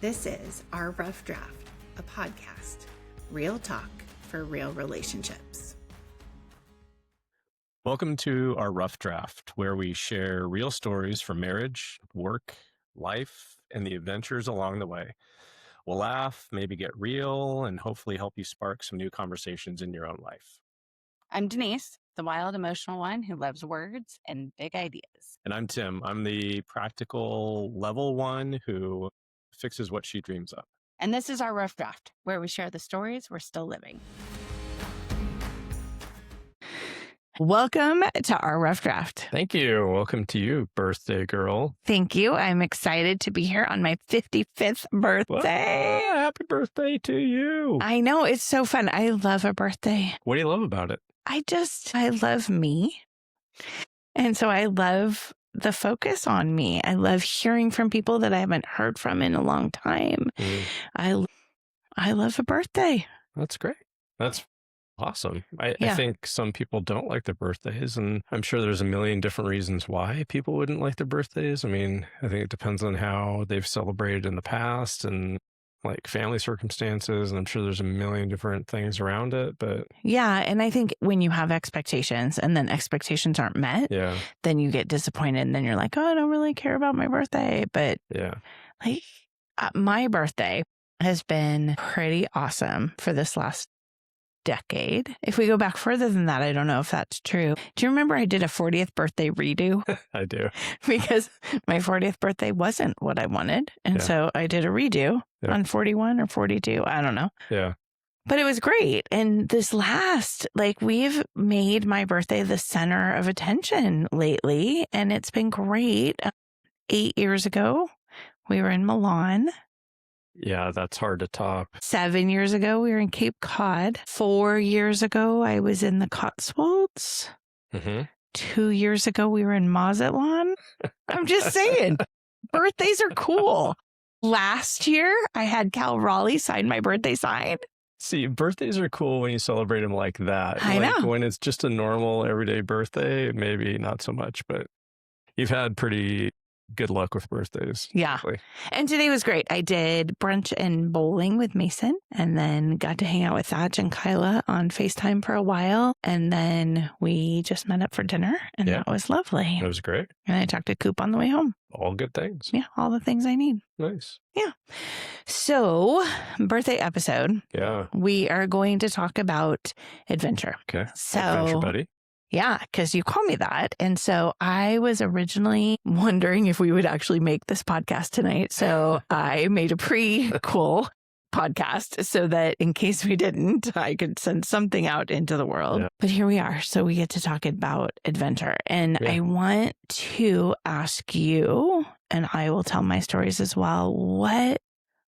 This is Our Rough Draft, a podcast, real talk for real relationships. Welcome to Our Rough Draft, where we share real stories from marriage, work, life, and the adventures along the way. We'll laugh, maybe get real, and hopefully help you spark some new conversations in your own life. I'm Denise, the wild, emotional one who loves words and big ideas. And I'm Tim. I'm the practical level one who fixes what she dreams of. And this is Our Rough Draft, where we share the stories we're still living. Welcome to Our Rough Draft. Thank you. Welcome to you, birthday girl. Thank you. I'm excited to be here on my 55th birthday. Well, happy birthday to you. I know. It's so fun. I love a birthday. What do you love about it? I love me. And so I love the focus on me. I love hearing from people that I haven't heard from in a long time. I love a birthday. That's great. That's awesome. I think some people don't like their birthdays, and I'm sure there's a million different reasons why people wouldn't like their birthdays. I mean, I think it depends on how they've celebrated in the past and like family circumstances, and I'm sure there's a million different things around it, but yeah. And I think when you have expectations and then expectations aren't met, then you get disappointed, and then you're like, oh, I don't really care about my birthday. But like my birthday has been pretty awesome for this last decade. If we go back further than that, I don't know if that's true. Do you remember I did a 40th birthday redo? I do. Because my 40th birthday wasn't what I wanted. And so I did a redo on 41 or 42. I don't know. Yeah. But it was great. And this we've made my birthday the center of attention lately. And it's been great. 8 years ago, we were in Milan. Yeah, that's hard to top. 7 years ago, we were in Cape Cod. 4 years ago, I was in the Cotswolds. 2 years ago, we were in Mazatlán. I'm just saying, birthdays are cool. Last year, I had Cal Raleigh sign my birthday sign. See, birthdays are cool when you celebrate them like that. I know. When it's just a normal, everyday birthday, maybe not so much, but you've had pretty good luck with birthdays. Yeah. Typically. And today was great. I did brunch and bowling with Mason, and then got to hang out with Thatch and Kyla on FaceTime for a while. And then we just met up for dinner, and that was lovely. It was great. And I talked to Coop on the way home. All good things. Yeah. All the things I need. Nice. Yeah. So, birthday episode. Yeah. We are going to talk about adventure. Okay. So, adventure buddy. Yeah, because you call me that. And so I was originally wondering if we would actually make this podcast tonight. So I made a prequel podcast so that in case we didn't, I could send something out into the world. Yeah. But here we are. So we get to talk about adventure. And I want to ask you, and I will tell my stories as well, what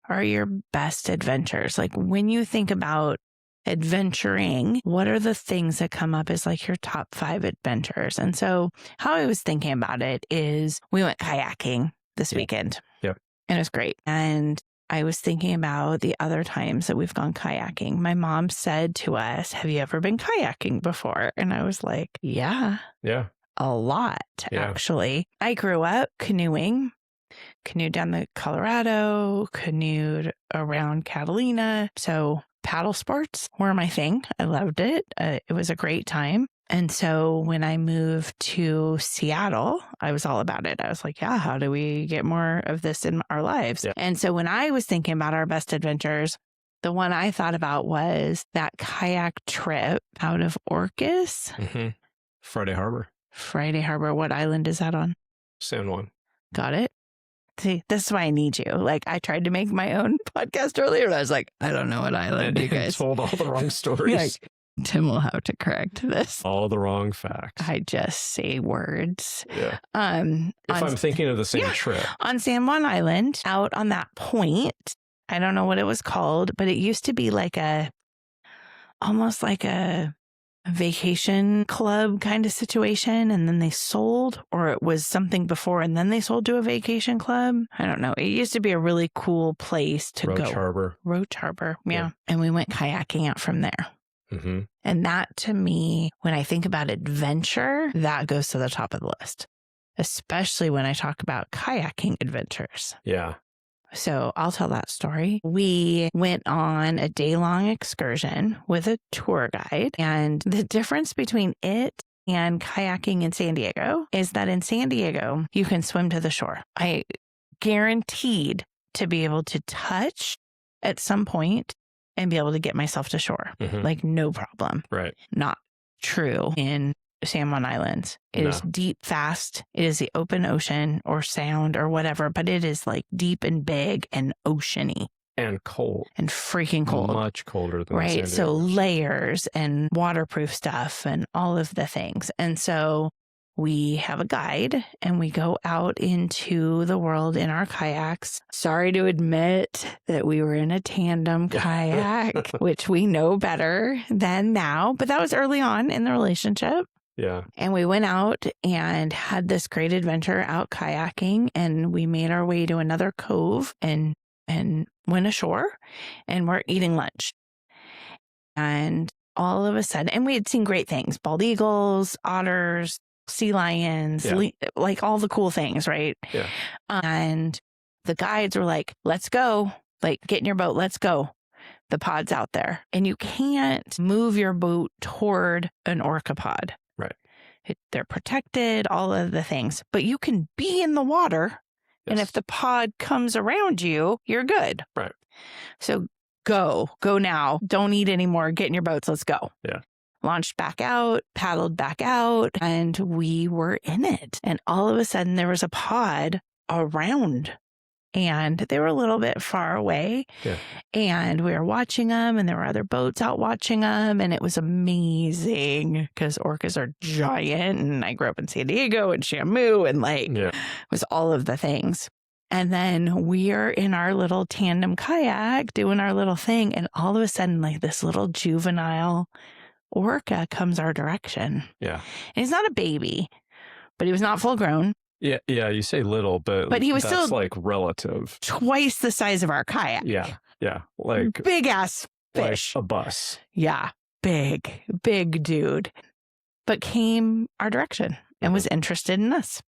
are your best adventures? Like when you think about adventuring, what are the things that come up as like your top 5 adventures? And so how I was thinking about it is we went kayaking this weekend. Yep. And it was great. And I was thinking about the other times that we've gone kayaking. My mom said to us, have you ever been kayaking before? And I was like, yeah. Yeah. A lot, actually. I grew up canoeing. Canoed down the Colorado, canoed around Catalina. So paddle sports were my thing. I loved it. It was a great time. And so when I moved to Seattle, I was all about it. I was like, yeah, how do we get more of this in our lives? Yeah. And so when I was thinking about our best adventures, the one I thought about was that kayak trip out of Orcas. Friday Harbor. Friday Harbor. What island is that on? San Juan. Got it. See, this is why I need you. Like, I tried to make my own podcast earlier, and I was like, I don't know what island you guys told all the wrong stories. Like, Tim will have to correct this. All the wrong facts. I just say words. Yeah. If I'm thinking of the same trip. On San Juan Island, out on that point, I don't know what it was called, but it used to be like almost like a vacation club kind of situation, and then they sold, or it was something before and then they sold to a vacation club. I don't know. It used to be a really cool place to go. Roach Harbor. Yeah. And we went kayaking out from there. And that, to me, when I think about adventure, that goes to the top of the list, especially when I talk about kayaking adventures. Yeah. So I'll tell that story. We went on a day-long excursion with a tour guide. And the difference between it and kayaking in San Diego is that in San Diego, you can swim to the shore. I guaranteed to be able to touch at some point and be able to get myself to shore. Like no problem. Right. Not true in San Juan Islands. It is deep, fast. It is the open ocean or sound or whatever, but it is like deep and big and oceany. And cold. And freaking cold. Much colder than Right. San Diego. So layers and waterproof stuff and all of the things. And so we have a guide and we go out into the world in our kayaks. Sorry to admit that we were in a tandem kayak, which we know better than now, but that was early on in the relationship. Yeah. And we went out and had this great adventure out kayaking, and we made our way to another cove and went ashore, and we're eating lunch. And all of a sudden, and we had seen great things, bald eagles, otters, sea lions, like all the cool things, right? Yeah. And the guides were like, let's go, like get in your boat, let's go. The pod's out there. And you can't move your boat toward an orca pod. Right. They're protected, all of the things, but you can be in the water. Yes. And if the pod comes around you, you're good. Right. So go now. Don't eat anymore. Get in your boats. Let's go. Yeah. Launched back out, paddled back out, and we were in it. And all of a sudden there was a pod around, and they were a little bit far away. Yeah. And we were watching them, and there were other boats out watching them. And it was amazing because orcas are giant. And I grew up in San Diego and Shamu, and it was all of the things. And then we're in our little tandem kayak doing our little thing. And all of a sudden, like this little juvenile orca comes our direction. Yeah. And he's not a baby, but he was not full grown. Yeah. Yeah. You say little, but he was that's still like relative. Twice the size of our kayak. Yeah. Yeah. Like big ass fish. Like a bus. Yeah. Big dude. But came our direction and was interested in us.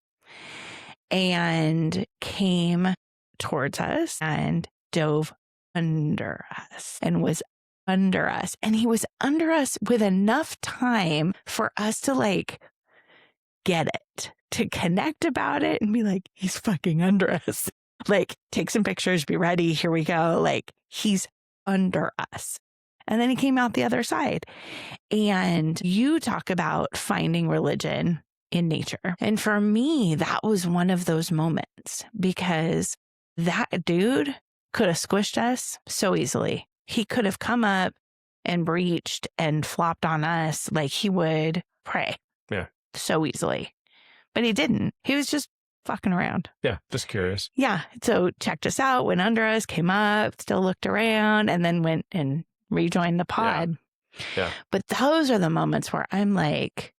And came towards us and dove under us and was under us. And he was under us with enough time for us to like get it, to connect about it and be like, he's fucking under us. Like, take some pictures, be ready. Here we go. Like, he's under us. And then he came out the other side. And you talk about finding religion in nature. And for me, that was one of those moments because that dude could have squished us so easily. He could have come up and breached and flopped on us like he would prey. Yeah. So easily. But he didn't. He was just fucking around. Yeah. Just curious. Yeah. So checked us out, went under us, came up, still looked around, and then went and rejoined the pod. Yeah. But those are the moments where I'm like,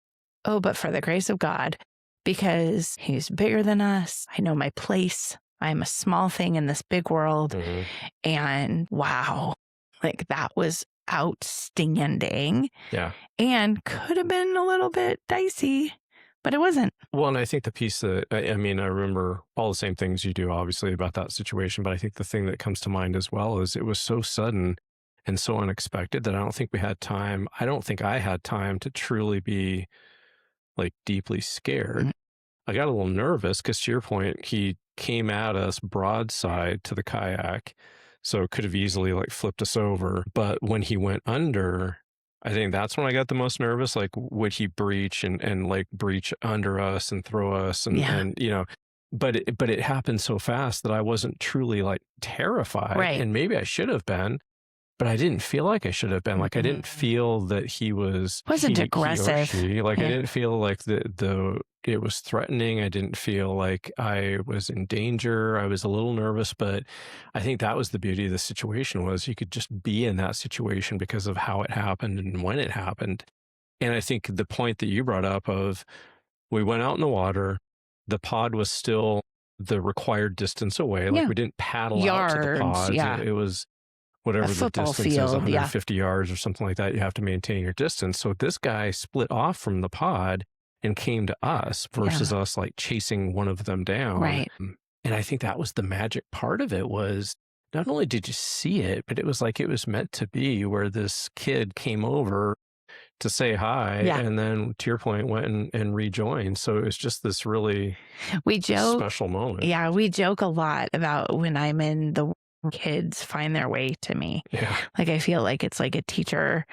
oh, but for the grace of God, because he's bigger than us. I know my place. I'm a small thing in this big world. Mm-hmm. And wow, like that was outstanding. Yeah. And could have been a little bit dicey, but it wasn't. Well, and I think the piece that, I mean, I remember all the same things you do, obviously, about that situation. But I think the thing that comes to mind as well is it was so sudden and so unexpected that I don't think we had time. I don't think I had time to truly be like deeply scared. Mm-hmm. I got a little nervous because, to your point, he came at us broadside to the kayak. So it could have easily like flipped us over. But when he went under, I think that's when I got the most nervous. Like, would he breach and like breach under us and throw us and you know, but it happened so fast that I wasn't truly like terrified. Right. And maybe I should have been, but I didn't feel like I should have been. Like, I didn't feel that he wasn't aggressive. Like, I didn't feel like it was threatening. I didn't feel like I was in danger. I was a little nervous, but I think that was the beauty of the situation, was you could just be in that situation because of how it happened and when it happened. And I think the point that you brought up of, we went out in the water, the pod was still the required distance away. Like, we didn't paddle out to the pod. It was whatever the distance is, 150 yards or something like that. You have to maintain your distance. So this guy split off from the pod and came to us versus us like chasing one of them down. Right. And I think that was the magic part of it, was not only did you see it, but it was like it was meant to be, where this kid came over to say hi, and then, to your point, went and rejoined. So it was just this really special moment. Yeah, we joke a lot about when I'm in the kids find their way to me. Yeah. Like, I feel like it's like a teacher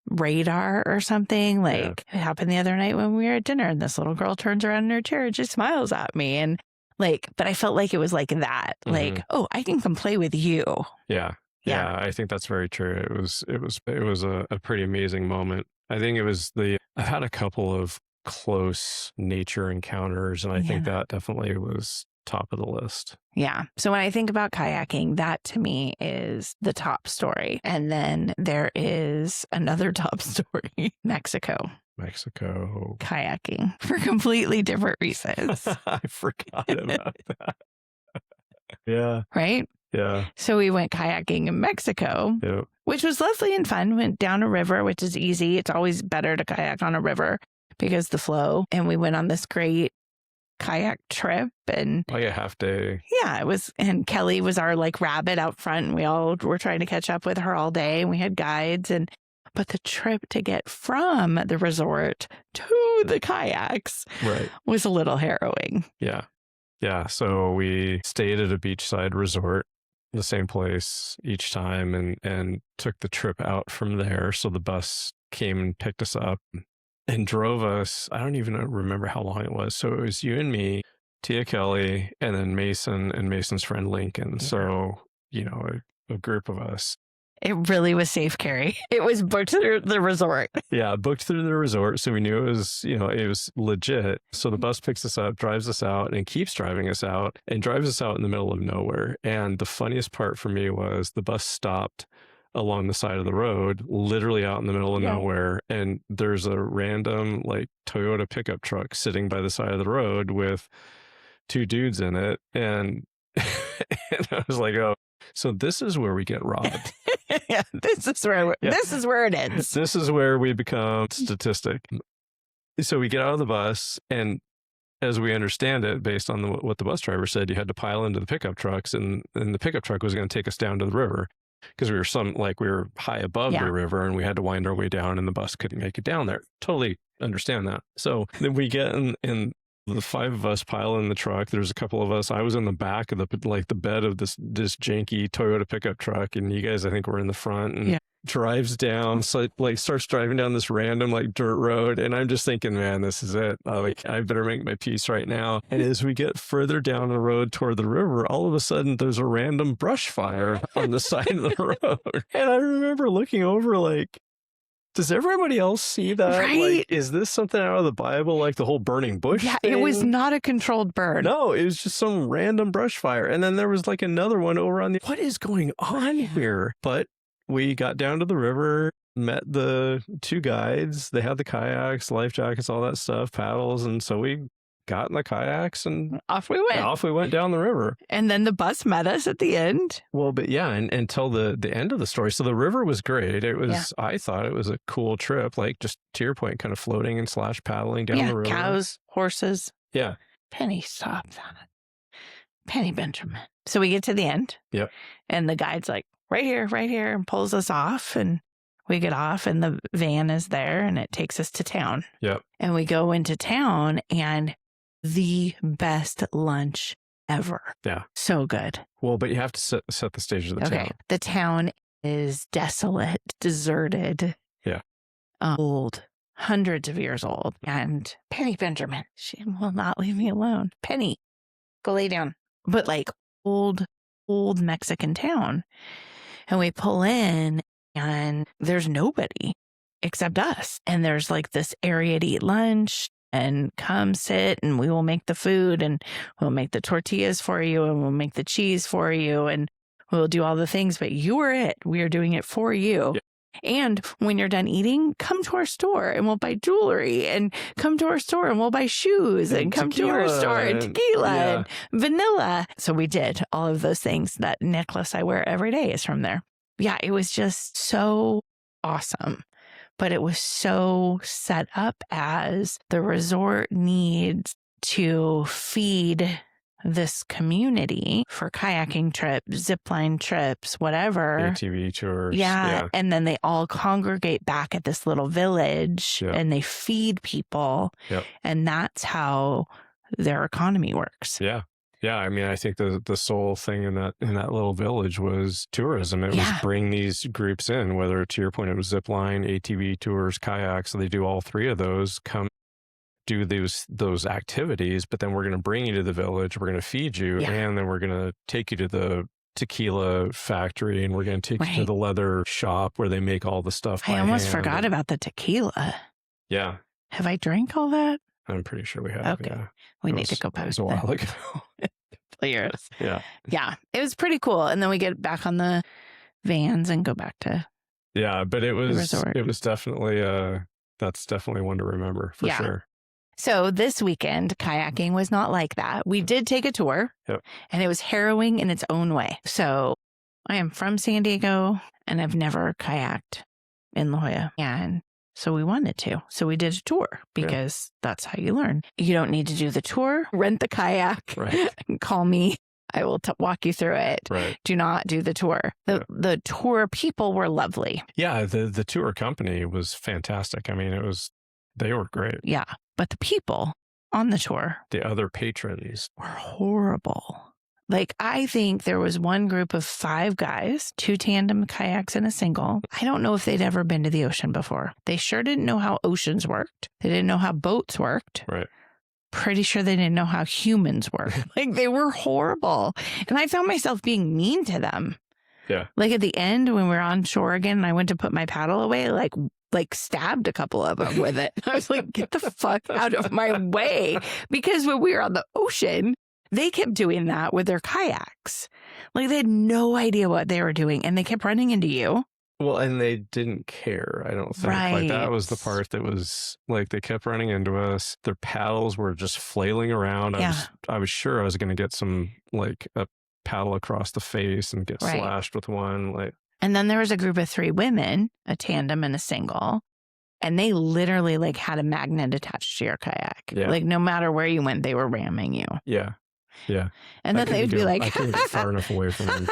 radar or something. Like, it happened the other night when we were at dinner, and this little girl turns around in her chair and just smiles at me. And like, but I felt like it was like that. Like, oh, I can come play with you. Yeah. Yeah, I think that's very true. It was a pretty amazing moment. I think it was I've had a couple of close nature encounters, and I think that definitely was top of the list. Yeah. So when I think about kayaking, that to me is the top story. And then there is another top story, Mexico. Kayaking for completely different reasons. I forgot about that. Yeah. Right? Yeah. So we went kayaking in Mexico, which was lovely and fun. Went down a river, which is easy. It's always better to kayak on a river because the flow. And we went on this great kayak trip, and like a half day. Yeah, it was. And Kelly was our like rabbit out front, and we all were trying to catch up with her all day. And we had guides, but the trip to get from the resort to the kayaks was a little harrowing. Yeah. Yeah. So we stayed at a beachside resort, the same place each time, and took the trip out from there. So the bus came and picked us up and drove us. I don't even remember how long it was. So it was you and me, Tia Kelly, and then Mason and Mason's friend Lincoln. So, a group of us. It really was safe carry. It was booked through the resort. Yeah, booked through the resort. So we knew it was, it was legit. So the bus picks us up, drives us out, and keeps driving us out, and drives us out in the middle of nowhere. And the funniest part for me was the bus stopped along the side of the road, literally out in the middle of nowhere. And there's a random like Toyota pickup truck sitting by the side of the road with two dudes in it. And, and I was like, oh, so this is where we get robbed. Yeah, this is where it ends. This is where we become statistic. So we get out of the bus, and as we understand it, based on what the bus driver said, you had to pile into the pickup trucks, and the pickup truck was going to take us down to the river, because we were high above the river, and we had to wind our way down, and the bus couldn't make it down there. Totally understand that. So then we get in the five of us pile in the truck. There's a couple of us. I was in the back of the bed of this janky Toyota pickup truck, and you guys, I think, were in the front, and drives down, so starts driving down this random dirt road. And I'm just thinking, man, this is it. I better make my peace right now. And as we get further down the road toward the river, all of a sudden there's a random brush fire on the side of the road. And I remember looking over does everybody else see that? Right? Is this something out of the Bible, like the whole burning bush thing? It was not a controlled burn. No, it was just some random brush fire. And then there was another one over on what is going on here? But we got down to the river, met the two guides. They had the kayaks, life jackets, all that stuff, paddles. And so we got in the kayaks and off we went. Off we went down the river. And then the bus met us at the end. Well, but yeah, and until the end of the story. So the river was great. It was, I thought it was a cool trip, just to your point, kind of floating and / paddling down the river. Cows, horses. Yeah. Penny stops on it. Penny Benjamin. So we get to the end. Yep. And the guide's like, right here, and pulls us off. And we get off, and the van is there, and it takes us to town. Yep. And we go into town, and the best lunch ever. Yeah. So good. Well, but you have to set the stage of the town. The town is desolate, deserted. Yeah. Old, hundreds of years old. And Penny Benjamin, she will not leave me alone. Penny, go lay down. But old Mexican town. And we pull in, and there's nobody except us. And there's this area to eat lunch, and come sit, and we will make the food, and we'll make the tortillas for you, and we'll make the cheese for you, and we'll do all the things. But you are it. We are doing it for you. Yeah. And when you're done eating, come to our store, and we'll buy jewelry, and come to our store, and we'll buy shoes, and come to our store, and tequila and vanilla. So we did all of those things. That necklace I wear every day is from there. Yeah, it was just so awesome. But it was so set up as the resort needs to feed this community for kayaking trips, zipline trips, whatever. ATV tours. Yeah. And then they all congregate back at this little village and they feed people. Yep. And that's how their economy works. Yeah. Yeah. I mean, I think the sole thing in that little village was tourism. It was bring these groups in, whether to your point, it was zipline, ATV tours, kayaks. So they do all three of those, come do those activities, but then we're going to bring you to the village, we're going to feed you, and then we're going to take you to the tequila factory, and we're going to take you to the leather shop where they make all the stuff. I almost forgot about the tequila. Yeah. Have I drank all that? I'm pretty sure we have. Okay. We need to go back. It was a while ago. Years. Yeah. Yeah. It was pretty cool. And then we get back on the vans and go back to but it was resort. It was definitely that's definitely one to remember for sure. So this weekend, kayaking was not like that. We did take a tour, and it was harrowing in its own way. So I am from San Diego, and I've never kayaked in La Jolla. And so we wanted to. So we did a tour because that's how you learn. You don't need to do the tour. Rent the kayak. Right. Call me. I will walk you through it. Right. Do not do the tour. The tour people were lovely. Yeah. The tour company was fantastic. I mean, they were great. Yeah. But the people on the tour, the other patrons, were horrible. Like, I think there was one group of 5 guys, 2 tandem kayaks and a single. I don't know if they'd ever been to the ocean before. They sure didn't know how oceans worked. They didn't know how boats worked. Right. Pretty sure they didn't know how humans work. Like, they were horrible. And I found myself being mean to them. Yeah. Like, at the end, when we were on shore again, and I went to put my paddle away, like stabbed a couple of them with it. I was like, get the fuck out of my way. Because when we were on the ocean, they kept doing that with their kayaks. Like, they had no idea what they were doing, and they kept running into you. Well, and they didn't care, I don't think. Right. Like, that was the part that was, like, they kept running into us. Their paddles were just flailing around. I was sure I was going to get some, like, a paddle across the face and get slashed with one. Like, and then there was a group of 3 women, a tandem and a single. And they literally, like, had a magnet attached to your kayak. Yeah. Like, no matter where you went, they were ramming you. Yeah. Yeah. And then they would be like, I couldn't get far enough away from them.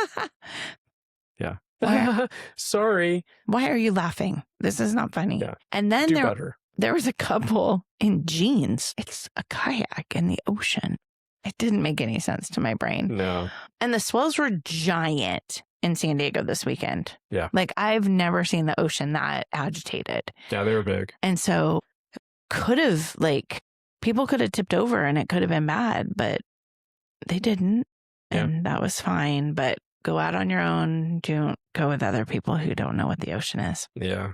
Yeah. Sorry. Why are you laughing? This is not funny. Yeah. And then better. There was a couple in jeans. It's a kayak in the ocean. It didn't make any sense to my brain. No. And the swells were giant in San Diego this weekend. Yeah. Like, I've never seen the ocean that agitated. Yeah, they were big. And so people could have tipped over and it could have been bad, but they didn't. And that was fine. But go out on your own. Don't go with other people who don't know what the ocean is. Yeah.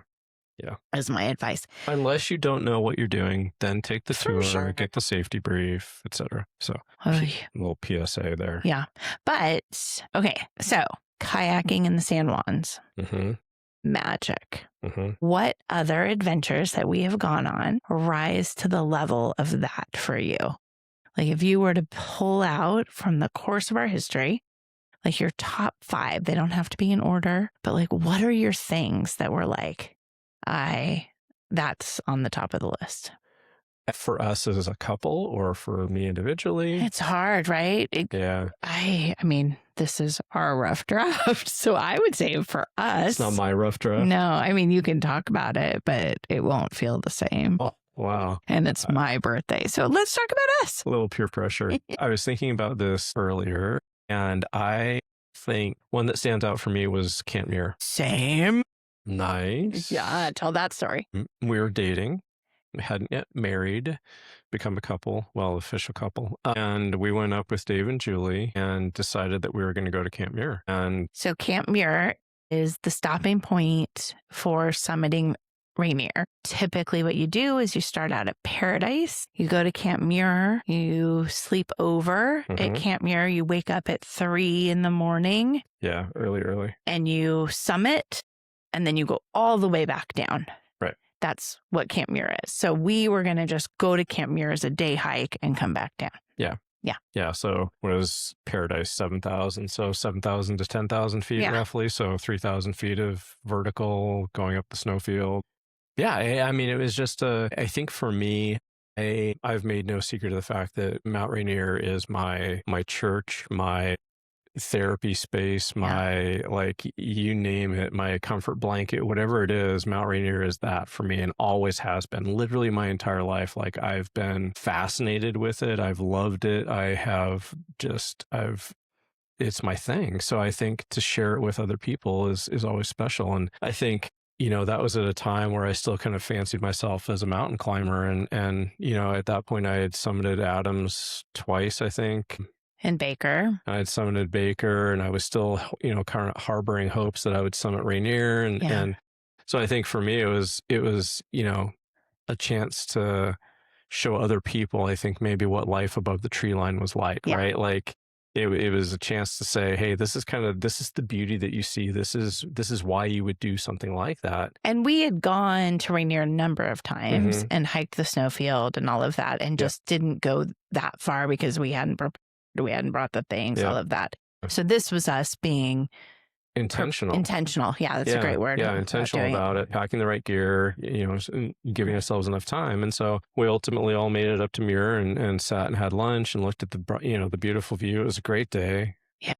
Yeah. Is my advice. Unless you don't know what you're doing, then take the tour, sure. get the safety brief, etc. So, a little PSA there. Yeah. But, okay. So, kayaking in the San Juans. Mm-hmm. Magic. Mm-hmm. What other adventures that we have gone on rise to the level of that for you? Like, if you were to pull out from the course of our history, like your top 5, they don't have to be in order, but like, what are your things that were like, that's on the top of the list? For us as a couple or for me individually? It's hard, right? Yeah. I mean, this is our rough draft. So I would say for us. It's not my rough draft. No, I mean, you can talk about it, but it won't feel the same. Oh, wow. And it's my birthday. So let's talk about us. A little peer pressure. I was thinking about this earlier, and I think one that stands out for me was Camp Muir. Same. Nice. Yeah, tell that story. We were dating. We hadn't yet married, become a couple, official couple. And we went up with Dave and Julie and decided that we were going to go to Camp Muir. And so Camp Muir is the stopping point for summiting Rainier. Typically what you do is you start out at Paradise, you go to Camp Muir, you sleep over at Camp Muir, you wake up at 3 a.m. Yeah, early. And you summit, and then you go all the way back down. Right. That's what Camp Muir is. So we were going to just go to Camp Muir as a day hike and come back down. Yeah. Yeah. Yeah. So what is Paradise? 7,000. So 7,000 to 10,000 feet roughly. So 3,000 feet of vertical going up the snowfield. Yeah. I mean, it was just I think for me, I've made no secret of the fact that Mount Rainier is my church, my therapy space, my like you name it, my comfort blanket, whatever it is. Mount Rainier is that for me and always has been literally my entire life. Like I've been fascinated with it. I've loved it. It's my thing. So I think to share it with other people is always special. And I think, that was at a time where I still kind of fancied myself as a mountain climber. And at that point I had summited Adams twice, I think. And Baker. I had summited Baker and I was still, kind of harboring hopes that I would summit Rainier. And so I think for me, it was, a chance to show other people, I think maybe what life above the tree line was like, right? Like it was a chance to say, hey, this is the beauty that you see. This is why you would do something like that. And we had gone to Rainier a number of times and hiked the snowfield and all of that and just didn't go that far because we hadn't brought the things, all of that. So this was us being intentional. Yeah, that's a great word. Yeah, intentional about it. Packing the right gear, giving ourselves enough time. And so we ultimately all made it up to Muir and sat and had lunch and looked at the beautiful view. It was a great day. Yeah.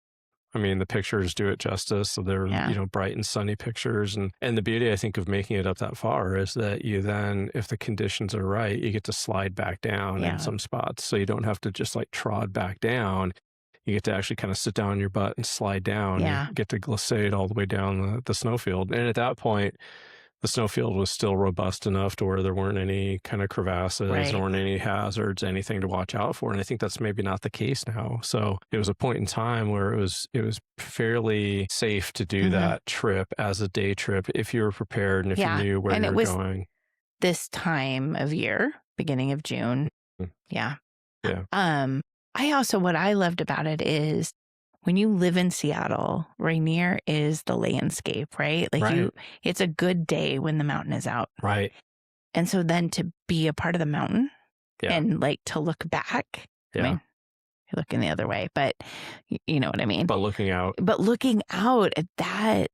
I mean, the pictures do it justice. So they're, bright and sunny pictures. And the beauty, I think, of making it up that far is that you then, if the conditions are right, you get to slide back down in some spots. So you don't have to just like trod back down. You get to actually kind of sit down on your butt and slide down. Yeah. You get to glissade all the way down the snowfield. And at that point, the snowfield was still robust enough to where there weren't any kind of crevasses, there weren't any hazards, anything to watch out for. And I think that's maybe not the case now. So it was a point in time where it was fairly safe to do that trip as a day trip if you were prepared and if you knew where you were going. This time of year, beginning of June. Yeah. What I loved about it is when you live in Seattle, Rainier is the landscape, right? Like it's a good day when the mountain is out. Right. And so then to be a part of the mountain and like to look back, I mean, you're looking the other way, but you know what I mean? But looking out at that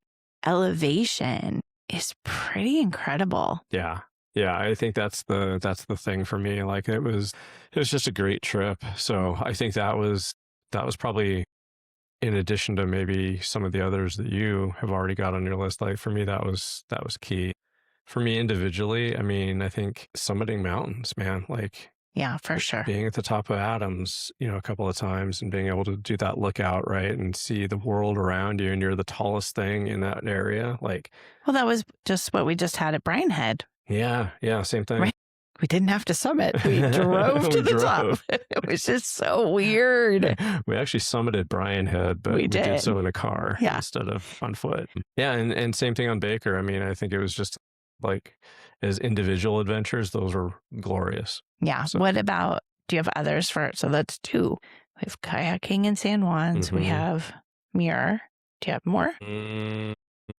elevation is pretty incredible. Yeah. Yeah, I think that's the thing for me. Like it was just a great trip. So I think that was probably, in addition to maybe some of the others that you have already got on your list. Like for me, that was key. For me individually, I mean, I think summiting mountains, man, like for sure. Being at the top of Adams, a couple of times and being able to do that lookout, right, and see the world around you, and you're the tallest thing in that area. Like, well, that was just what we just had at Bryan Head. Yeah, same thing. Right. We didn't have to summit. We drove to the top. It was just so weird. We actually summited Bryan Head, but we did so in a car instead of on foot. Yeah, and same thing on Baker. I mean, I think it was just like as individual adventures, those were glorious. Yeah. So. What about, do you have others for it? So that's 2. We have kayaking in San Juan. We have Muir. Do you have more?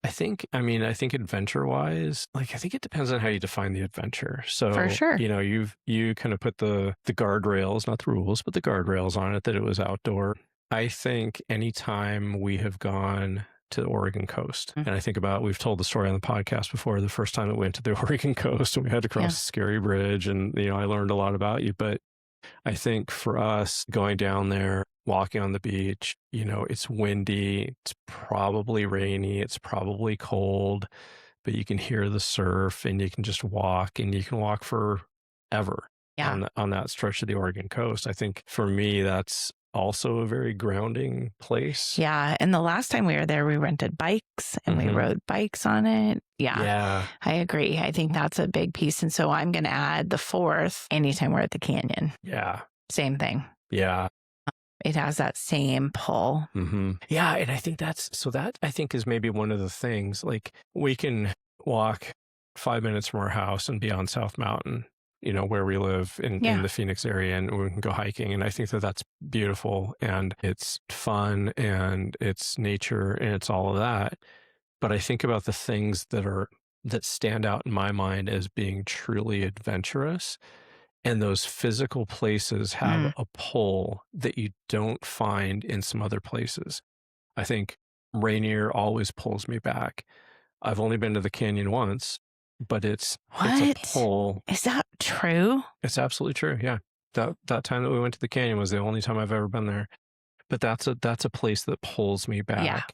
I think adventure-wise, like I think it depends on how you define the adventure. So for sure, you kind of put the guardrails, not the rules, but the guardrails on it that it was outdoor. I think anytime we have gone to the Oregon coast, and I think about, we've told the story on the podcast before, the first time it went to the Oregon coast and we had to cross a scary bridge, and I learned a lot about you. But I think for us going down there, walking on the beach, it's windy, it's probably rainy, it's probably cold, but you can hear the surf and you can just walk, and you can walk forever on that stretch of the Oregon coast. I think for me, that's also a very grounding place. Yeah. And the last time we were there, we rented bikes and we rode bikes on it. Yeah. I agree. I think that's a big piece. And so I'm going to add the 4th, anytime we're at the canyon. Yeah. Same thing. Yeah. It has that same pull. Yeah. And I think that I think is maybe one of the things, like we can walk 5 minutes from our house and be on South Mountain, where we live in the Phoenix area, and we can go hiking. And I think that that's beautiful, and it's fun, and it's nature, and it's all of that. But I think about the things that stand out in my mind as being truly adventurous. And those physical places have a pull that you don't find in some other places. I think Rainier always pulls me back. I've only been to the canyon once, but it's What? a pull. Is that true? It's absolutely true. Yeah. That time that we went to the canyon was the only time I've ever been there. But that's a place that pulls me back.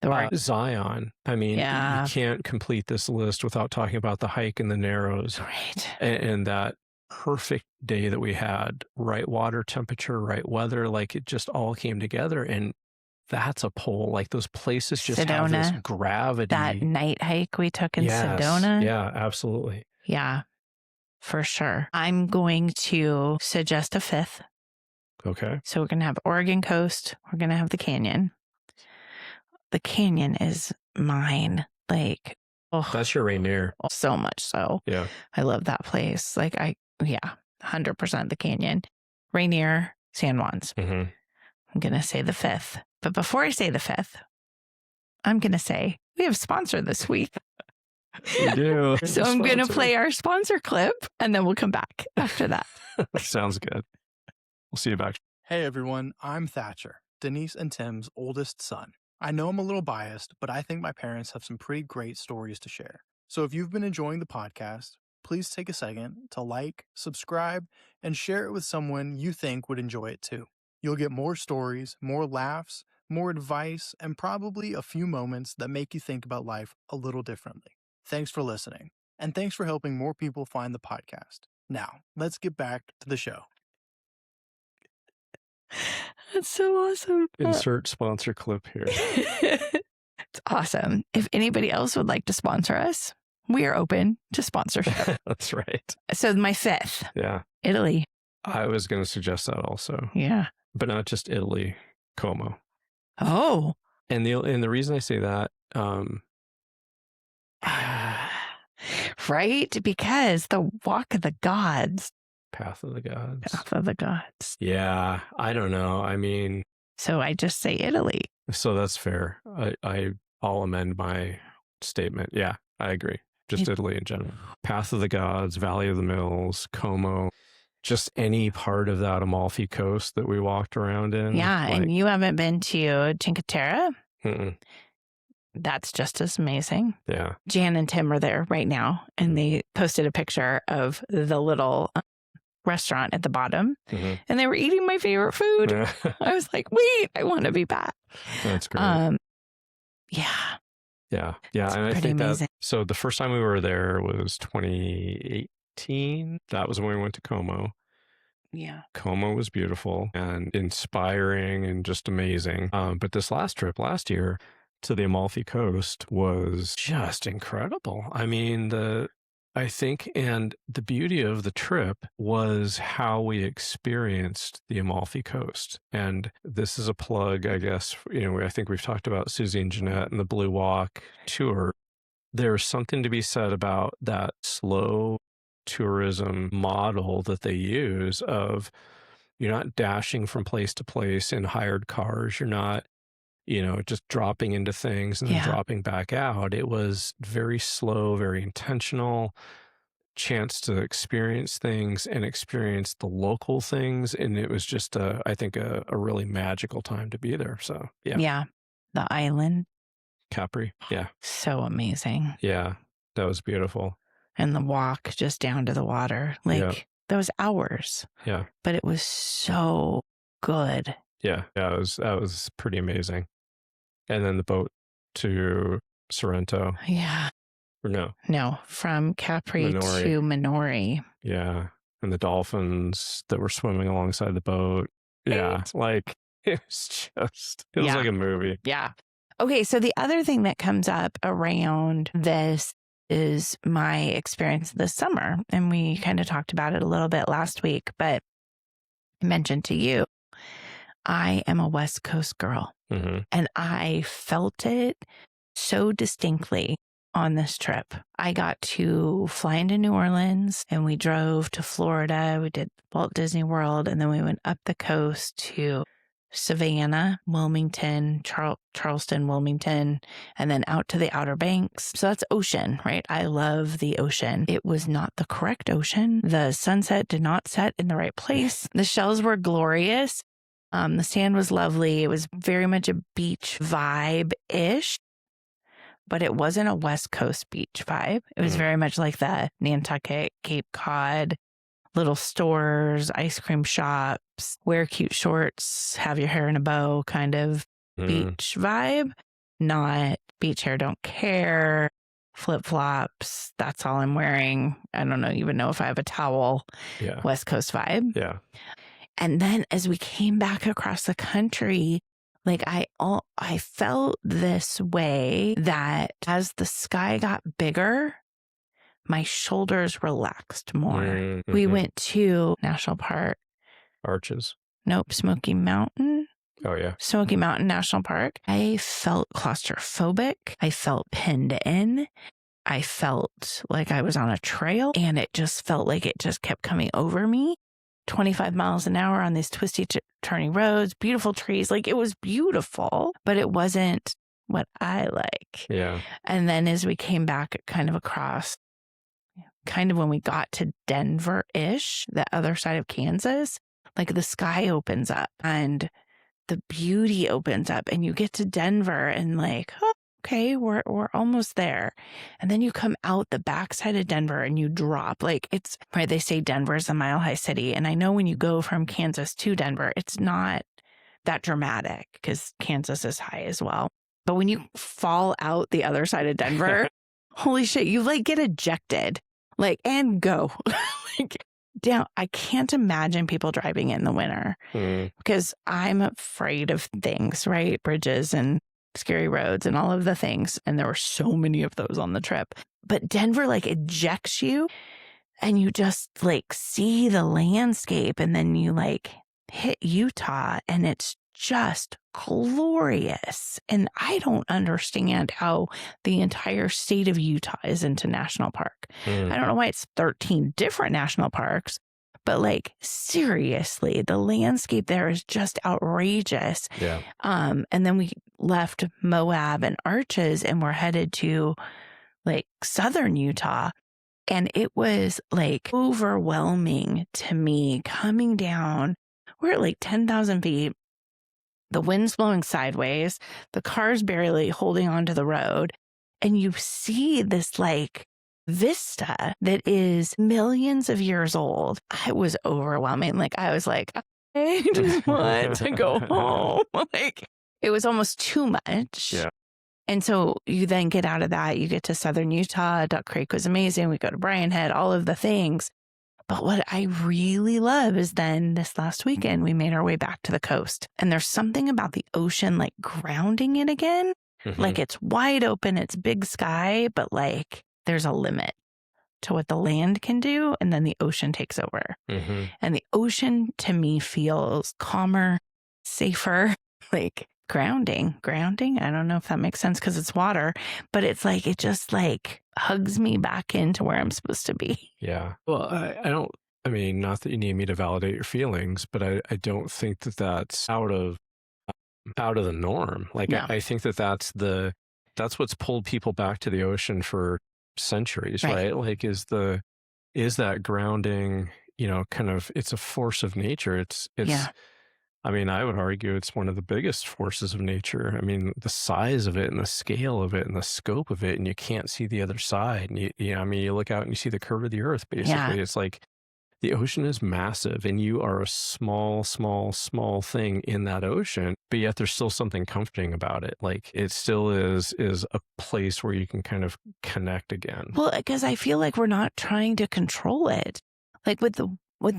Yeah. Zion. I mean, you can't complete this list without talking about the hike in the Narrows. Right. And that perfect day that we had, right water temperature, right weather, like it just all came together. And that's a pull. Like those places just have this gravity. That night hike we took in Sedona. Yeah, absolutely. Yeah, for sure. I'm going to suggest a fifth. Okay. So we're going to have Oregon Coast. We're going to have the canyon. The canyon is mine. Like, that's your Rainier. So much so. Yeah. I love that place. Like 100% the canyon. Rainier, San Juan's. Mm-hmm. I'm going to say the fifth. But before I say the fifth, I'm going to say we have a sponsor this week. We do. So I'm going to play our sponsor clip and then we'll come back after that. Sounds good. We'll see you back. Hey everyone, I'm Thatcher, Denise and Tim's oldest son. I know I'm a little biased, but I think my parents have some pretty great stories to share. So if you've been enjoying the podcast, please take a second to like, subscribe, and share it with someone you think would enjoy it too. You'll get more stories, more laughs, more advice, and probably a few moments that make you think about life a little differently. Thanks for listening, and thanks for helping more people find the podcast. Now, let's get back to the show. That's so awesome. Insert sponsor clip here. It's awesome. If anybody else would like to sponsor us, we are open to sponsorship. That's right. So my fifth. Yeah. Italy. I was going to suggest that also. Yeah. But not just Italy, Como. Oh. And the reason I say that, right? Because the Walk of the Gods. Path of the Gods. Path of the Gods. Yeah, I don't know. I mean, so I just say Italy. So that's fair. I'll amend my statement. Yeah, I agree. Just Italy in general. Path of the Gods, Valley of the Mills, Como, just any part of that Amalfi Coast that we walked around in. Yeah, and you haven't been to Cinque Terre? Mm-mm. That's just as amazing. Yeah. Jan and Tim are there right now, and they posted a picture of the little restaurant at the bottom, and they were eating my favorite food. Yeah. I was like, wait, I want to be back. That's great. Yeah. Yeah. It's and I think amazing. So the first time we were there was 2018. That was when we went to Como. Yeah. Como was beautiful and inspiring and just amazing. But this last trip last year to the Amalfi Coast was just incredible. I mean, I think, and the beauty of the trip was how we experienced the Amalfi Coast. And this is a plug, I guess, I think we've talked about Susie and Jeanette and the Blue Walk tour. There's something to be said about that slow tourism model that they use of you're not dashing from place to place in hired cars. You're not, just dropping into things and then dropping back out. It was very slow, very intentional, chance to experience things and experience the local things. And it was just, I think, a really magical time to be there. So, yeah. Yeah. The island. Capri. Yeah. So amazing. Yeah. That was beautiful. And the walk just down to the water. Like, those hours. Yeah. But it was so good. Yeah. That was pretty amazing. And then the boat to Sorrento. Yeah. Or no, from Capri to Minori. Yeah. And the dolphins that were swimming alongside the boat. Yeah. Like, it was like a movie. Yeah. Okay. So the other thing that comes up around this is my experience this summer. And we kind of talked about it a little bit last week, but I mentioned to you, I am a West Coast girl. And I felt it so distinctly on this trip. I got to fly into New Orleans and we drove to Florida. We did Walt Disney World, and then we went up the coast to Savannah, Wilmington, Charleston, Wilmington, and then out to the Outer Banks. So that's ocean, right? I love the ocean. It was not the correct ocean. The sunset did not set in the right place. The shells were glorious. The sand was lovely. It was very much a beach vibe-ish, but it wasn't a West Coast beach vibe. It was very much like the Nantucket, Cape Cod, little stores, ice cream shops, wear cute shorts, have your hair in a bow kind of beach vibe. Not beach hair, don't care, flip-flops, that's all I'm wearing. I don't even know if I have a towel. Yeah. West Coast vibe. Yeah. And then as we came back across the country, like I felt this way that as the sky got bigger, my shoulders relaxed more. We went to National Park. Arches. Nope, Smoky Mountain. Oh, yeah. Smoky Mountain National Park. I felt claustrophobic. I felt pinned in. I felt like I was on a trail, and it just felt like it just kept coming over me. 25 miles an hour on these twisty, turning roads, beautiful trees. Like, it was beautiful, but it wasn't what I like. Yeah. And then as we came back kind of across, kind of when we got to Denver-ish, the other side of Kansas, like the sky opens up and the beauty opens up, and you get to Denver and like, oh, okay, we're almost there. And then you come out the backside of Denver and you drop. Like, it's right. They say Denver is a mile-high city. And I know when you go from Kansas to Denver, it's not that dramatic because Kansas is high as well. But when you fall out the other side of Denver, holy shit, you like get ejected, like, and go. Like, down. I can't imagine people driving in the winter because I'm afraid of things, right? Bridges and scary roads and all of the things. And there were so many of those on the trip. But Denver like ejects you and you just like see the landscape, and then you like hit Utah and it's just glorious. And I don't understand how the entire state of Utah is into national park. I don't know why it's 13 different national parks, but like seriously, the landscape there is just outrageous. Yeah. And then we left Moab and Arches and we're headed to like southern Utah. And it was like overwhelming to me coming down. We're at like 10,000 feet. The wind's blowing sideways. The car's barely holding onto the road. And you see this like vista that is millions of years old. It was overwhelming. Like, I was like, I just want to go home. Like, it was almost too much. Yeah. And so you then get out of that, you get to southern Utah. Duck Creek was amazing. We go to Bryan Head, all of the things. But what I really love is then this last weekend, we made our way back to the coast. And there's something about the ocean, like grounding it again. Like, it's wide open, it's big sky, but like there's a limit to what the land can do. And then the ocean takes over. And the ocean to me feels calmer, safer, like grounding. I don't know if that makes sense because it's water, but it's like, it just like hugs me back into where I'm supposed to be. Yeah. Well, I mean, not that you need me to validate your feelings, but I don't think that that's out of the norm. Like, No. I think that that's what's pulled people back to the ocean for centuries, right? Like, is that grounding, kind of, it's a force of nature. It's I mean, I would argue it's one of the biggest forces of nature. I mean, the size of it and the scale of it and the scope of it, and you can't see the other side. And you look out and you see the curve of the earth, basically. Yeah. It's like the ocean is massive and you are a small, small, small thing in that ocean, but yet there's still something comforting about it. Like, it still is a place where you can kind of connect again. Well, because I feel like we're not trying to control it. Like with the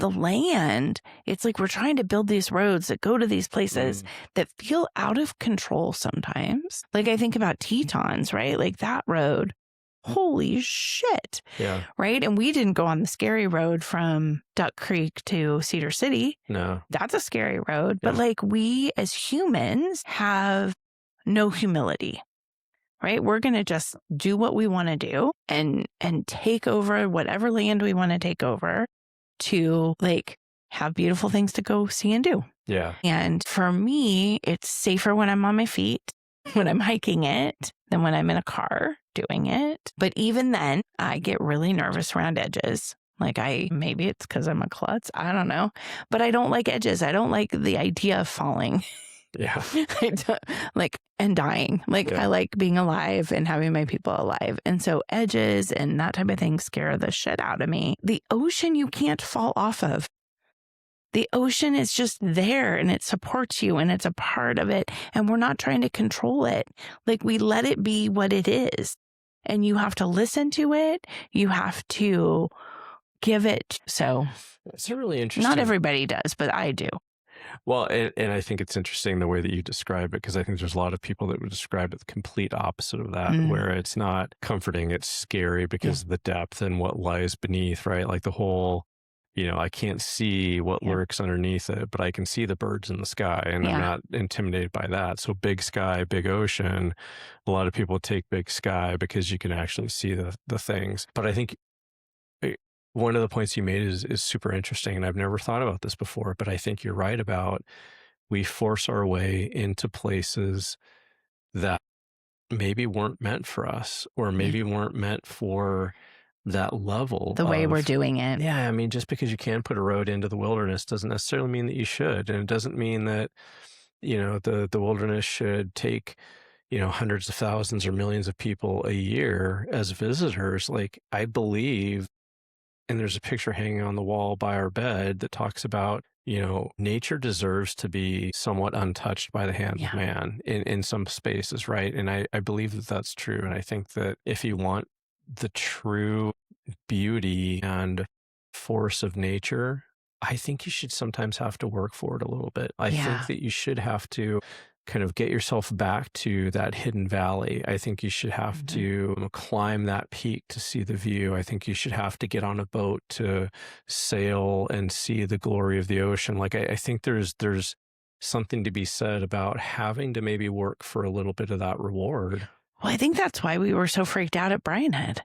land, it's like we're trying to build these roads that go to these places that feel out of control sometimes. Like, I think about Tetons, right? Like that road, holy shit. Yeah. Right? And we didn't go on the scary road from Duck Creek to Cedar City. No. That's a scary road. Yeah. But like, we as humans have no humility. Right? We're going to just do what we want to do and take over whatever land we want to take over to like have beautiful things to go see and do. Yeah. And for me, it's safer when I'm on my feet, when I'm hiking it, than when I'm in a car doing it. But even then, I get really nervous around edges. Like, maybe it's because I'm a klutz. I don't know. But I don't like edges. I don't like the idea of falling. Yeah. And dying. Yeah. I like being alive and having my people alive. And so edges and that type of thing scare the shit out of me. The ocean you can't fall off of. The ocean is just there and it supports you and it's a part of it. And we're not trying to control it. We let it be what it is. And you have to listen to it. You have to give it. So it's a really interesting. Not everybody does, but I do. Well, and I think it's interesting the way that you describe it, because I think there's a lot of people that would describe it the complete opposite of that, where it's not comforting, it's scary because of the depth and what lies beneath, right? Like the whole, I can't see what lurks underneath it, but I can see the birds in the sky, and I'm not intimidated by that. So big sky, big ocean. A lot of people take big sky because you can actually see the things. But I think one of the points you made is super interesting, and I've never thought about this before, but I think you're right about we force our way into places that maybe weren't meant for us, or maybe weren't meant for that level. The way we're doing it. Yeah, I mean, just because you can put a road into the wilderness doesn't necessarily mean that you should, and it doesn't mean that, the wilderness should take, hundreds of thousands or millions of people a year as visitors. I believe. And there's a picture hanging on the wall by our bed that talks about, nature deserves to be somewhat untouched by the hand of man in some spaces, right? And I believe that that's true. And I think that if you want the true beauty and force of nature, I think you should sometimes have to work for it a little bit. I think that you should have to kind of get yourself back to that hidden valley. I think you should have to climb that peak to see the view. I think you should have to get on a boat to sail and see the glory of the ocean. I think there's something to be said about having to maybe work for a little bit of that reward. Well, I think that's why we were so freaked out at Brian Head.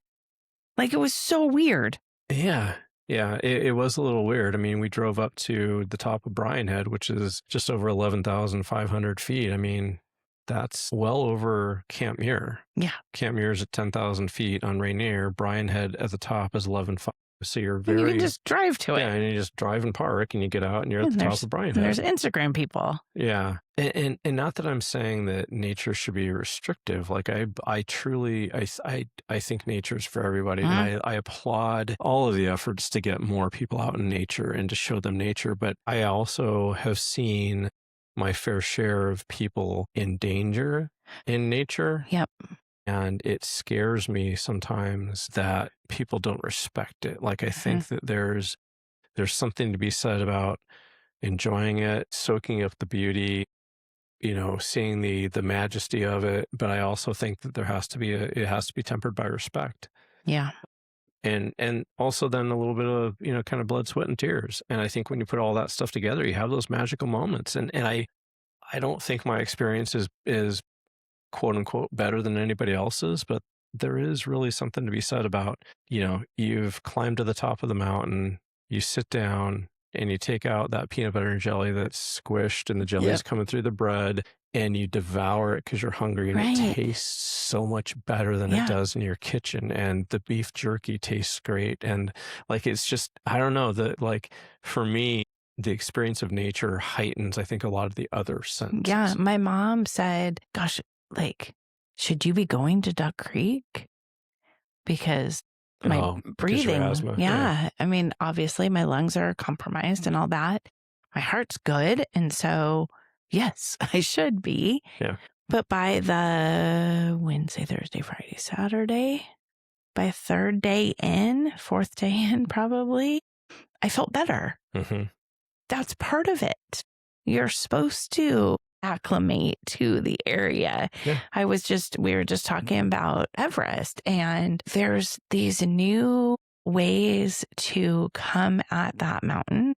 It was so weird. Yeah. Yeah, it was a little weird. I mean, we drove up to the top of Brian Head, which is just over 11,500 feet. I mean, that's well over Camp Muir. Yeah. Camp Muir is at 10,000 feet on Rainier. Brian Head at the top is 11,500. So you're very... And you can just drive to it. Yeah, and you just drive and park and you get out and you're at the top of Brian Head. And there's Instagram people. Yeah. And not that I'm saying that nature should be restrictive. I truly think nature is for everybody. And I applaud all of the efforts to get more people out in nature and to show them nature. But I also have seen my fair share of people in danger in nature. Yep. And it scares me sometimes that people don't respect it. I think that there's something to be said about enjoying it, soaking up the beauty, seeing the majesty of it. But I also think that it has to be tempered by respect. Yeah. And also then a little bit of, kind of blood, sweat, and tears. And I think when you put all that stuff together, you have those magical moments. And I don't think my experience is quote unquote better than anybody else's, but there is really something to be said about, you've climbed to the top of the mountain, you sit down and you take out that peanut butter and jelly that's squished and the jelly is coming through the bread, and you devour it because you're hungry, and it tastes so much better than it does in your kitchen. And the beef jerky tastes great. And it's just, I don't know, for me, the experience of nature heightens, I think, a lot of the other senses. Yeah. My mom said, gosh, should you be going to Duck Creek? Because my breathing, I mean, obviously my lungs are compromised and all that. My heart's good. And so, yes, I should be. Yeah. But by the Wednesday, Thursday, Friday, Saturday, by third day in, fourth day in, probably, I felt better. That's part of it. You're supposed to acclimate to the area. Yeah. We were just talking about Everest, and there's these new ways to come at that mountain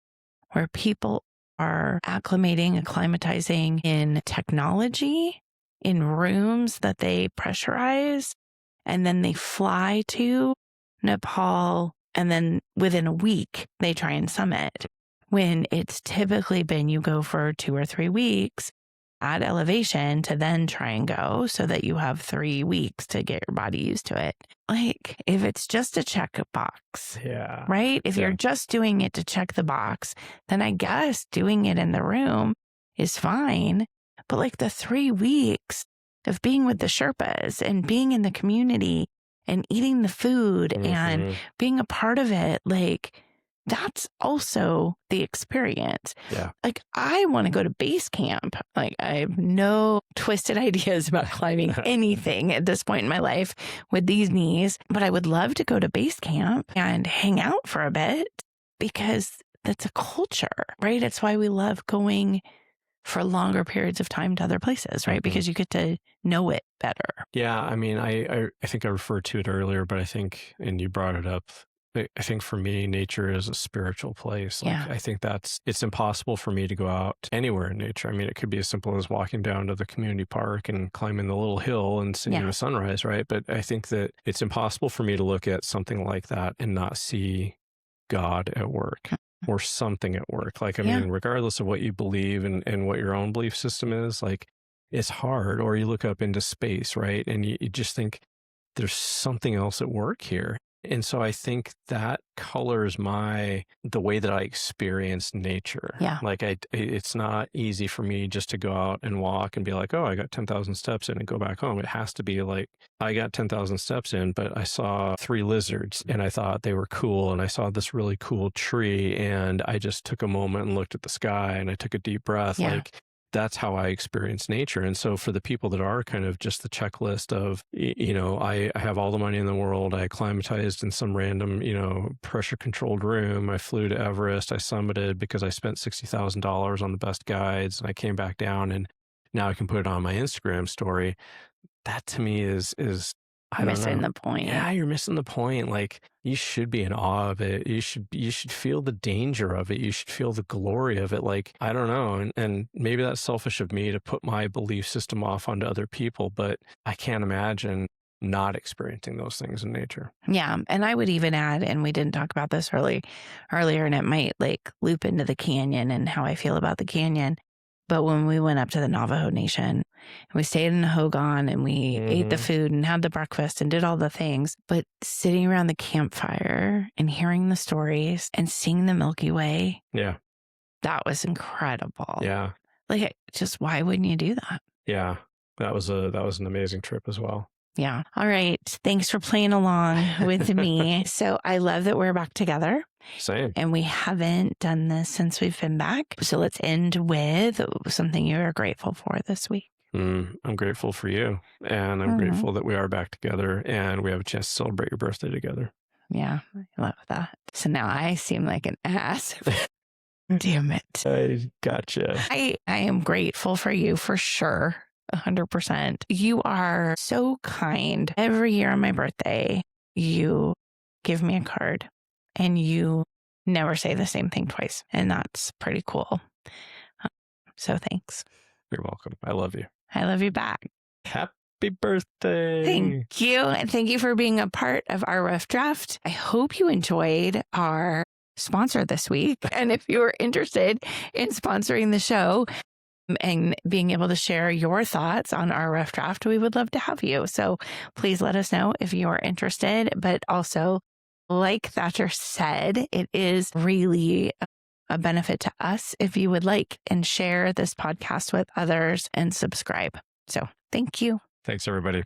where people are acclimatizing in technology, in rooms that they pressurize, and then they fly to Nepal, and then within a week they try and summit. When it's typically been you go for 2 or 3 weeks at elevation to then try and go, so that you have 3 weeks to get your body used to it. If it's just a check box, right? If you're just doing it to check the box, then I guess doing it in the room is fine. But like the 3 weeks of being with the Sherpas and being in the community and eating the food and being a part of it, like that's also the experience. Yeah. Like I want to go to base camp. Like I have no twisted ideas about climbing anything at this point in my life with these knees, but I would love to go to base camp and hang out for a bit because that's a culture, right? It's why we love going for longer periods of time to other places, right? Because you get to know it better. Yeah. I mean, I think I referred to it earlier, but I think, and you brought it up, I think for me, nature is a spiritual place. Like, I think it's impossible for me to go out anywhere in nature. I mean, it could be as simple as walking down to the community park and climbing the little hill and seeing the sunrise, right? But I think that it's impossible for me to look at something like that and not see God at work. Or something at work. Like, I mean, regardless of what you believe and what your own belief system is, like, it's hard. Or you look up into space, right? And you just think there's something else at work here. And so I think that colors the way that I experience nature. Yeah. Like it's not easy for me just to go out and walk and be like, oh, I got 10,000 steps in and go back home. It has to be like, I got 10,000 steps in, but I saw 3 lizards and I thought they were cool. And I saw this really cool tree and I just took a moment and looked at the sky and I took a deep breath. Yeah. Like, that's how I experience nature. And so for the people that are kind of just the checklist of, I have all the money in the world, I acclimatized in some random, pressure controlled room, I flew to Everest, I summited because I spent $60,000 on the best guides and I came back down and now I can put it on my Instagram story. That to me is I don't know. Missing the point. Yeah, you're missing the point. Like, you should be in awe of it. You should feel the danger of it. You should feel the glory of it. Like, I don't know. And maybe that's selfish of me to put my belief system off onto other people, but I can't imagine not experiencing those things in nature. Yeah. And I would even add, and we didn't talk about this earlier, and it might like loop into the canyon and how I feel about the canyon. But when we went up to the Navajo Nation, and we stayed in Hogan and we ate the food and had the breakfast and did all the things, but sitting around the campfire and hearing the stories and seeing the Milky Way. Yeah. That was incredible. Yeah. Like, just why wouldn't you do that? Yeah. That was an amazing trip as well. Yeah. All right. Thanks for playing along with me. So I love that we're back together. Same. And we haven't done this since we've been back. So let's end with something you're grateful for this week. I'm grateful for you. And I'm grateful that we are back together and we have a chance to celebrate your birthday together. Yeah. I love that. So now I seem like an ass. Damn it. I gotcha. I am grateful for you for sure. 100%. You are so kind. Every year on my birthday, you give me a card and you never say the same thing twice. And that's pretty cool. So thanks. You're welcome. I love you. I love you back. Happy birthday. Thank you. And thank you for being a part of our rough draft. I hope you enjoyed our sponsor this week. And if you are interested in sponsoring the show, and being able to share your thoughts on our rough draft, we would love to have you. So please let us know if you are interested. But also, like Thatcher said, it is really a benefit to us if you would like and share this podcast with others and subscribe. So thank you. Thanks, everybody.